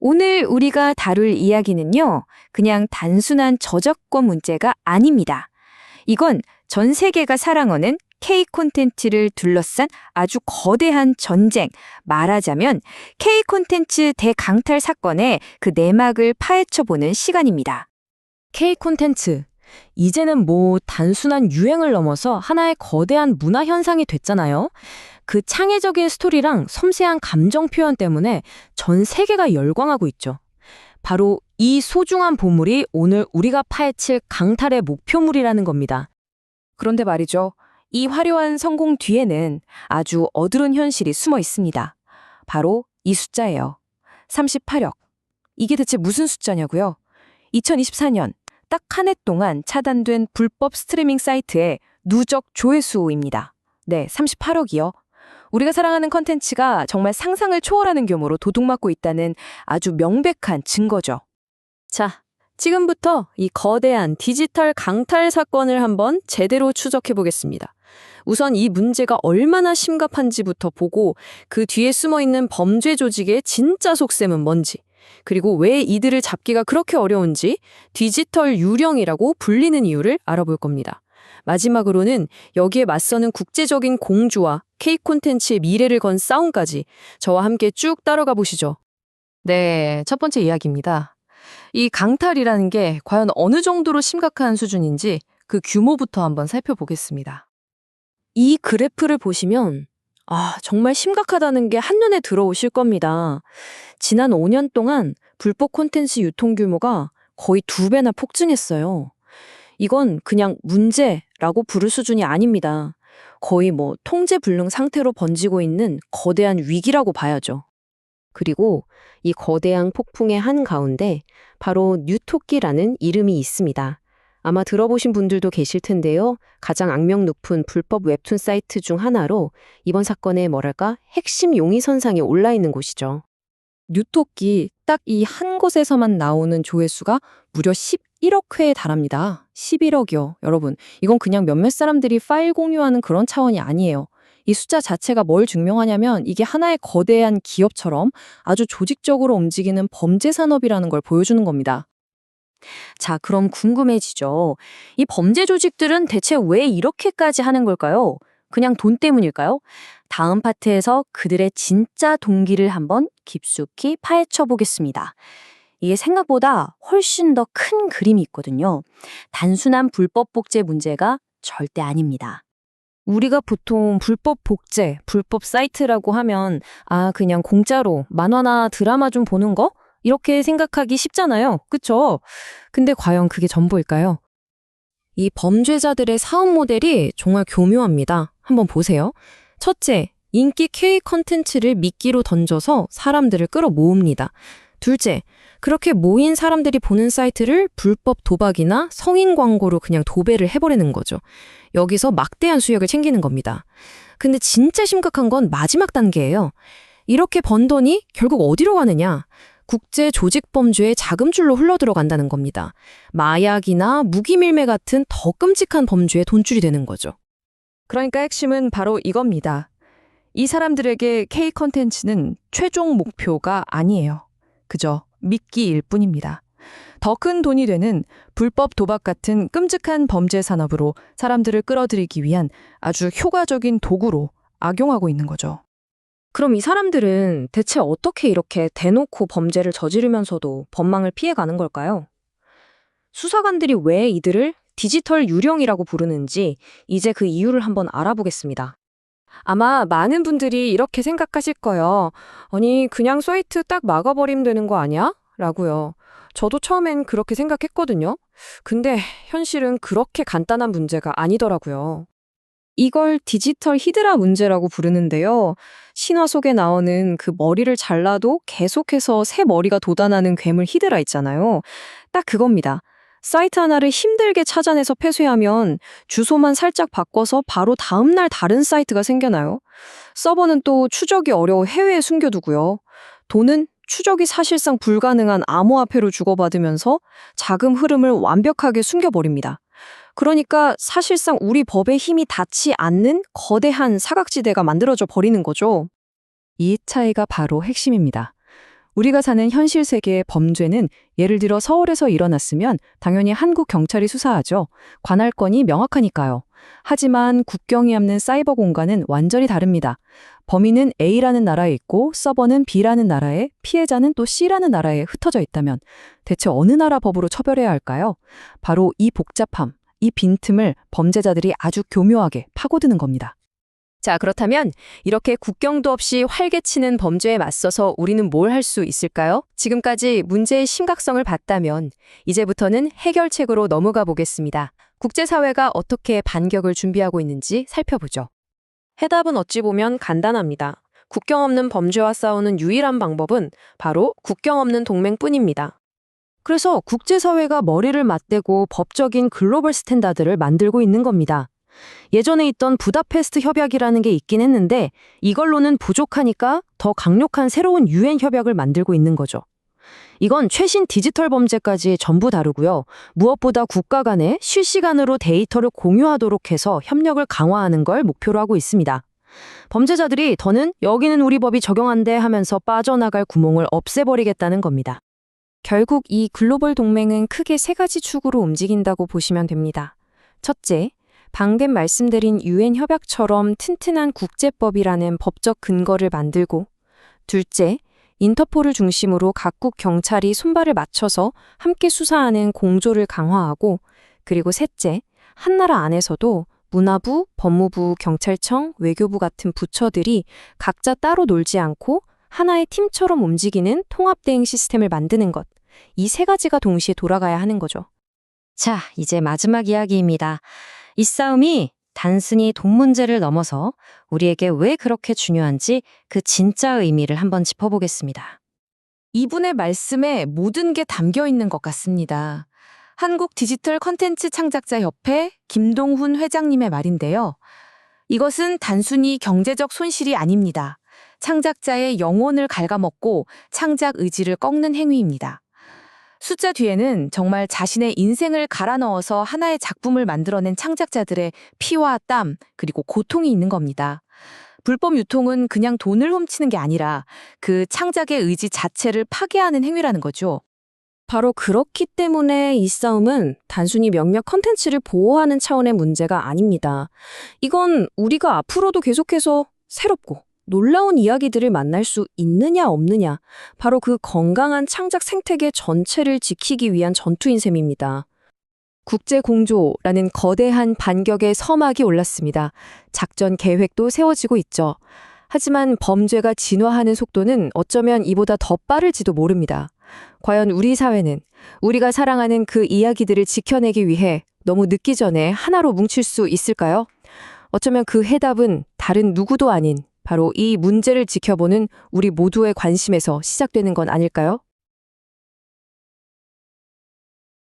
오늘 우리가 다룰 이야기는요, 그냥 단순한 저작권 문제가 아닙니다. 이건 전 세계가 사랑하는 K 콘텐츠를 둘러싼 아주 거대한 전쟁, 말하자면 K 콘텐츠 대강탈 사건의 그 내막을 파헤쳐보는 시간입니다. K 콘텐츠. 이제는 단순한 유행을 넘어서 하나의 거대한 문화 현상이 됐잖아요. 그 창의적인 스토리랑 섬세한 감정 표현 때문에 전 세계가 열광하고 있죠. 바로 이 소중한 보물이 오늘 우리가 파헤칠 강탈의 목표물이라는 겁니다. 그런데 말이죠. 이 화려한 성공 뒤에는 아주 어두운 현실이 숨어 있습니다. 바로 이 숫자예요. 38억. 이게 대체 무슨 숫자냐고요? 2024년 딱 한 해 동안 차단된 불법 스트리밍 사이트의 누적 조회수입니다. 네, 38억이요. 우리가 사랑하는 컨텐츠가 정말 상상을 초월하는 규모로 도둑맞고 있다는 아주 명백한 증거죠. 자, 지금부터 이 거대한 디지털 강탈 사건을 한번 제대로 추적해 보겠습니다. 우선 이 문제가 얼마나 심각한지부터 보고 그 뒤에 숨어있는 범죄 조직의 진짜 속셈은 뭔지, 그리고 왜 이들을 잡기가 그렇게 어려운지 디지털 유령이라고 불리는 이유를 알아볼 겁니다. 마지막으로는 여기에 맞서는 국제적인 공조와 K 콘텐츠의 미래를 건 싸움까지 저와 함께 쭉 따라가 보시죠. 네, 첫 번째 이야기입니다. 이 강탈이라는 게 과연 어느 정도로 심각한 수준인지 그 규모부터 한번 살펴보겠습니다. 이 그래프를 보시면 정말 심각하다는 게 한눈에 들어오실 겁니다. 지난 5년 동안 불법 콘텐츠 유통 규모가 거의 2배나 폭증했어요. 이건 그냥 문제라고 부를 수준이 아닙니다. 거의 통제불능 상태로 번지고 있는 거대한 위기라고 봐야죠. 그리고 이 거대한 폭풍의 한가운데 바로 뉴토끼라는 이름이 있습니다. 아마 들어보신 분들도 계실 텐데요. 가장 악명 높은 불법 웹툰 사이트 중 하나로 이번 사건의 핵심 용의선상에 올라 있는 곳이죠. 뉴토끼 딱 이 한 곳에서만 나오는 조회수가 무려 11억 회에 달합니다. 11억이요. 여러분, 이건 그냥 몇몇 사람들이 파일 공유하는 그런 차원이 아니에요. 이 숫자 자체가 뭘 증명하냐면 이게 하나의 거대한 기업처럼 아주 조직적으로 움직이는 범죄 산업이라는 걸 보여주는 겁니다. 자, 그럼 궁금해지죠. 이 범죄 조직들은 대체 왜 이렇게까지 하는 걸까요? 그냥 돈 때문일까요? 다음 파트에서 그들의 진짜 동기를 한번 깊숙이 파헤쳐 보겠습니다. 이게 생각보다 훨씬 더 큰 그림이 있거든요. 단순한 불법 복제 문제가 절대 아닙니다. 우리가 보통 불법 복제, 불법 사이트라고 하면 그냥 공짜로 만화나 드라마 좀 보는 거? 이렇게 생각하기 쉽잖아요. 그쵸? 근데 과연 그게 전부일까요? 이 범죄자들의 사업 모델이 정말 교묘합니다. 한번 보세요. 첫째, 인기 K 컨텐츠를 미끼로 던져서 사람들을 끌어모읍니다. 둘째, 그렇게 모인 사람들이 보는 사이트를 불법 도박이나 성인 광고로 그냥 도배를 해버리는 거죠. 여기서 막대한 수익을 챙기는 겁니다. 근데 진짜 심각한 건 마지막 단계예요. 이렇게 번 돈이 결국 어디로 가느냐? 국제 조직 범죄의 자금줄로 흘러들어간다는 겁니다. 마약이나 무기 밀매 같은 더 끔찍한 범죄에 돈줄이 되는 거죠. 그러니까 핵심은 바로 이겁니다. 이 사람들에게 K 콘텐츠는 최종 목표가 아니에요. 그저 미끼일 뿐입니다. 더 큰 돈이 되는 불법 도박 같은 끔찍한 범죄 산업으로 사람들을 끌어들이기 위한 아주 효과적인 도구로 악용하고 있는 거죠. 그럼 이 사람들은 대체 어떻게 이렇게 대놓고 범죄를 저지르면서도 법망을 피해가는 걸까요? 수사관들이 왜 이들을 디지털 유령이라고 부르는지 이제 그 이유를 한번 알아보겠습니다. 아마 많은 분들이 이렇게 생각하실 거예요. 아니, 그냥 사이트 딱 막아버리면 되는 거 아니야? 라고요. 저도 처음엔 그렇게 생각했거든요. 근데 현실은 그렇게 간단한 문제가 아니더라고요. 이걸 디지털 히드라 문제라고 부르는데요. 신화 속에 나오는 그 머리를 잘라도 계속해서 새 머리가 돋아나는 괴물 히드라 있잖아요. 딱 그겁니다. 사이트 하나를 힘들게 찾아내서 폐쇄하면 주소만 살짝 바꿔서 바로 다음날 다른 사이트가 생겨나요. 서버는 또 추적이 어려워 해외에 숨겨두고요. 돈은 추적이 사실상 불가능한 암호화폐로 주고받으면서 자금 흐름을 완벽하게 숨겨버립니다. 그러니까 사실상 우리 법의 힘이 닿지 않는 거대한 사각지대가 만들어져 버리는 거죠. 이 차이가 바로 핵심입니다. 우리가 사는 현실 세계의 범죄는 예를 들어 서울에서 일어났으면 당연히 한국 경찰이 수사하죠. 관할권이 명확하니까요. 하지만 국경이 없는 사이버 공간은 완전히 다릅니다. 범인은 A라는 나라에 있고 서버는 B라는 나라에, 피해자는 또 C라는 나라에 흩어져 있다면 대체 어느 나라 법으로 처벌해야 할까요? 바로 이 복잡함, 이 빈틈을 범죄자들이 아주 교묘하게 파고드는 겁니다. 자, 그렇다면 이렇게 국경도 없이 활개치는 범죄에 맞서서 우리는 뭘 할 수 있을까요? 지금까지 문제의 심각성을 봤다면 이제부터는 해결책으로 넘어가 보겠습니다. 국제사회가 어떻게 반격을 준비하고 있는지 살펴보죠. 해답은 어찌 보면 간단합니다. 국경 없는 범죄와 싸우는 유일한 방법은 바로 국경 없는 동맹뿐입니다. 그래서 국제사회가 머리를 맞대고 법적인 글로벌 스탠다드를 만들고 있는 겁니다. 예전에 있던 부다페스트 협약이라는 게 있긴 했는데 이걸로는 부족하니까 더 강력한 새로운 유엔 협약을 만들고 있는 거죠. 이건 최신 디지털 범죄까지 전부 다루고요. 무엇보다 국가 간에 실시간으로 데이터를 공유하도록 해서 협력을 강화하는 걸 목표로 하고 있습니다. 범죄자들이 더는 여기는 우리 법이 적용한대 하면서 빠져나갈 구멍을 없애버리겠다는 겁니다. 결국 이 글로벌 동맹은 크게 세 가지 축으로 움직인다고 보시면 됩니다. 첫째, 방금 말씀드린 유엔 협약처럼 튼튼한 국제법이라는 법적 근거를 만들고, 둘째, 인터폴을 중심으로 각국 경찰이 손발을 맞춰서 함께 수사하는 공조를 강화하고, 그리고 셋째, 한 나라 안에서도 문화부, 법무부, 경찰청, 외교부 같은 부처들이 각자 따로 놀지 않고 하나의 팀처럼 움직이는 통합대응 시스템을 만드는 것. 이 세 가지가 동시에 돌아가야 하는 거죠. 자, 이제 마지막 이야기입니다. 이 싸움이 단순히 돈 문제를 넘어서 우리에게 왜 그렇게 중요한지 그 진짜 의미를 한번 짚어보겠습니다. 이분의 말씀에 모든 게 담겨 있는 것 같습니다. 한국 디지털 컨텐츠 창작자 협회 김동훈 회장님의 말인데요. 이것은 단순히 경제적 손실이 아닙니다. 창작자의 영혼을 갉아먹고 창작 의지를 꺾는 행위입니다. 숫자 뒤에는 정말 자신의 인생을 갈아 넣어서 하나의 작품을 만들어낸 창작자들의 피와 땀, 그리고 고통이 있는 겁니다. 불법 유통은 그냥 돈을 훔치는 게 아니라 그 창작의 의지 자체를 파괴하는 행위라는 거죠. 바로 그렇기 때문에 이 싸움은 단순히 몇몇 컨텐츠를 보호하는 차원의 문제가 아닙니다. 이건 우리가 앞으로도 계속해서 새롭고 놀라운 이야기들을 만날 수 있느냐 없느냐, 바로 그 건강한 창작 생태계 전체를 지키기 위한 전투인 셈입니다. 국제공조라는 거대한 반격의 서막이 올랐습니다. 작전 계획도 세워지고 있죠. 하지만 범죄가 진화하는 속도는 어쩌면 이보다 더 빠를지도 모릅니다. 과연 우리 사회는 우리가 사랑하는 그 이야기들을 지켜내기 위해 너무 늦기 전에 하나로 뭉칠 수 있을까요? 어쩌면 그 해답은 다른 누구도 아닌 바로 이 문제를 지켜보는 우리 모두의 관심에서 시작되는 건 아닐까요?